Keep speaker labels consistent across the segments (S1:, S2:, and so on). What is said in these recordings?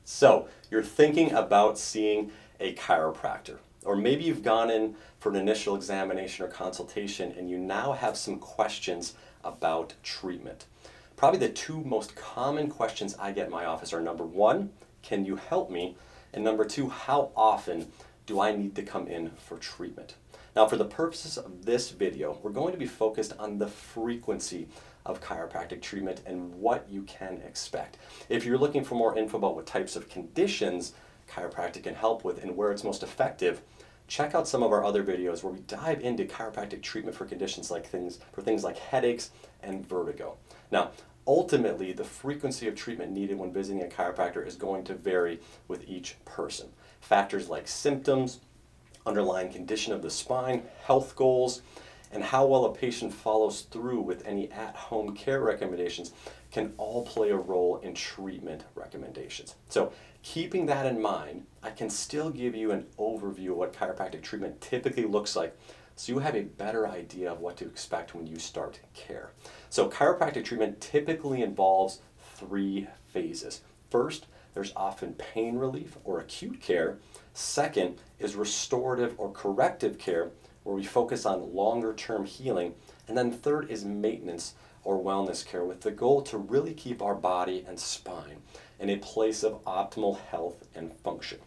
S1: So you're thinking about seeing a chiropractor, or maybe you've gone in for an initial examination or consultation and you now have some questions about treatment. Probably the two most common questions I get in my office are, number one, can you help me? And number two, how often do I need to come in for treatment? Now, for the purposes of this video, we're going to be focused on the frequency of chiropractic treatment and what you can expect. If you're looking for more info about what types of conditions chiropractic can help with and where it's most effective, check out some of our other videos where we dive into chiropractic treatment for conditions like things like headaches and vertigo. Now, ultimately, the frequency of treatment needed when visiting a chiropractor is going to vary with each person. Factors like symptoms, underlying condition of the spine, health goals, and how well a patient follows through with any at-home care recommendations can all play a role in treatment recommendations. So keeping that in mind, I can still give you an overview of what chiropractic treatment typically looks like so you have a better idea of what to expect when you start care. So chiropractic treatment typically involves 3 phases. First, there's often pain relief or acute care. Second is restorative or corrective care, where we focus on longer-term healing. And then third is maintenance or wellness care, with the goal to really keep our body and spine in a place of optimal health and function.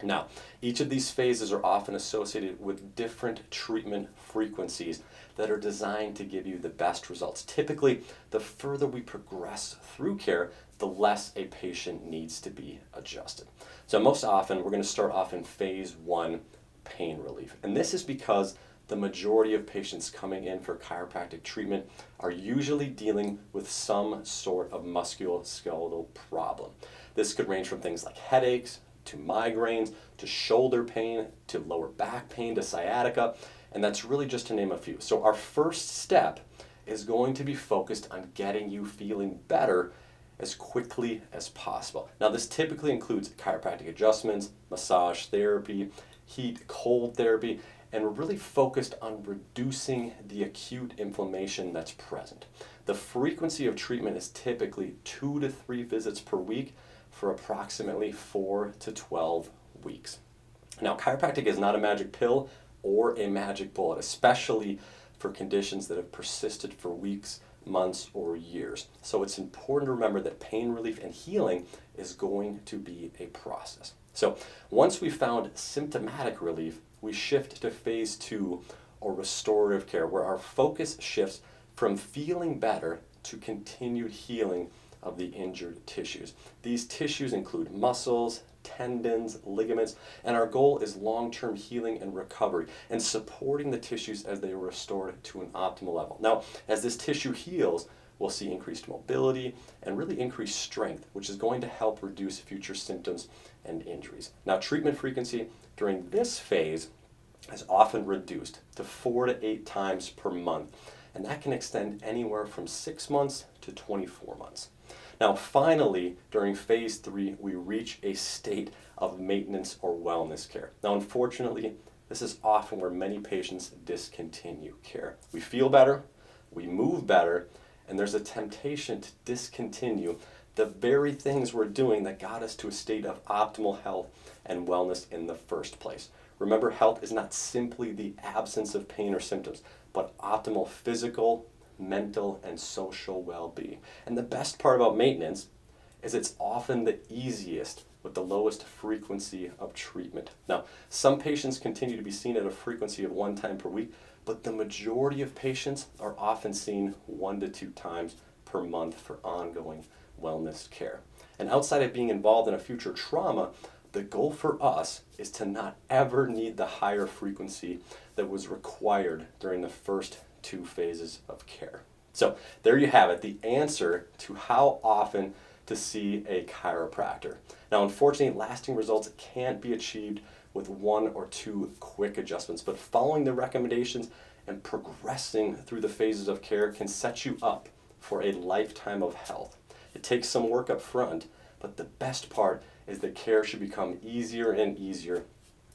S1: Now, each of these phases are often associated with different treatment frequencies that are designed to give you the best results. Typically, the further we progress through care, the less a patient needs to be adjusted. So most often, we're going to start off in phase 1, pain relief. And this is because the majority of patients coming in for chiropractic treatment are usually dealing with some sort of musculoskeletal problem. This could range from things like headaches, to migraines, to shoulder pain, to lower back pain, to sciatica, and that's really just to name a few. So our first step is going to be focused on getting you feeling better as quickly as possible. Now, this typically includes chiropractic adjustments, massage therapy, heat-cold therapy, and we're really focused on reducing the acute inflammation that's present. The frequency of treatment is typically 2 to 3 visits per week for approximately 4 to 12 weeks. Now, chiropractic is not a magic pill or a magic bullet, especially for conditions that have persisted for weeks, months, or years. So it's important to remember that pain relief and healing is going to be a process. So once we've found symptomatic relief, we shift to phase 2, or restorative care, where our focus shifts from feeling better to continued healing of the injured tissues. These tissues include muscles, tendons, ligaments, and our goal is long-term healing and recovery and supporting the tissues as they are restored to an optimal level. Now, as this tissue heals, we'll see increased mobility and really increased strength, which is going to help reduce future symptoms and injuries. Now, treatment frequency during this phase is often reduced to 4 to 8 times per month, and that can extend anywhere from 6 months to 24 months. Now, finally, during phase 3, we reach a state of maintenance or wellness care. Now, unfortunately, this is often where many patients discontinue care. We feel better, we move better, and there's a temptation to discontinue the very things we're doing that got us to a state of optimal health and wellness in the first place. Remember, health is not simply the absence of pain or symptoms, but optimal physical, mental, and social well-being. And the best part about maintenance is it's often the easiest with the lowest frequency of treatment. Now, some patients continue to be seen at a frequency of 1 time per week, but the majority of patients are often seen 1 to 2 times per month for ongoing wellness care. And outside of being involved in a future trauma, the goal for us is to not ever need the higher frequency that was required during the first 2 phases of care. So there you have it, the answer to how often to see a chiropractor. Now, unfortunately, lasting results can't be achieved with 1 or 2 quick adjustments, but following the recommendations and progressing through the phases of care can set you up for a lifetime of health. It takes some work up front, but the best part is that care should become easier and easier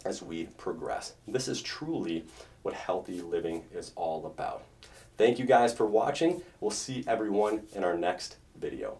S1: as we progress. This is truly what healthy living is all about. Thank you guys for watching. We'll see everyone in our next video.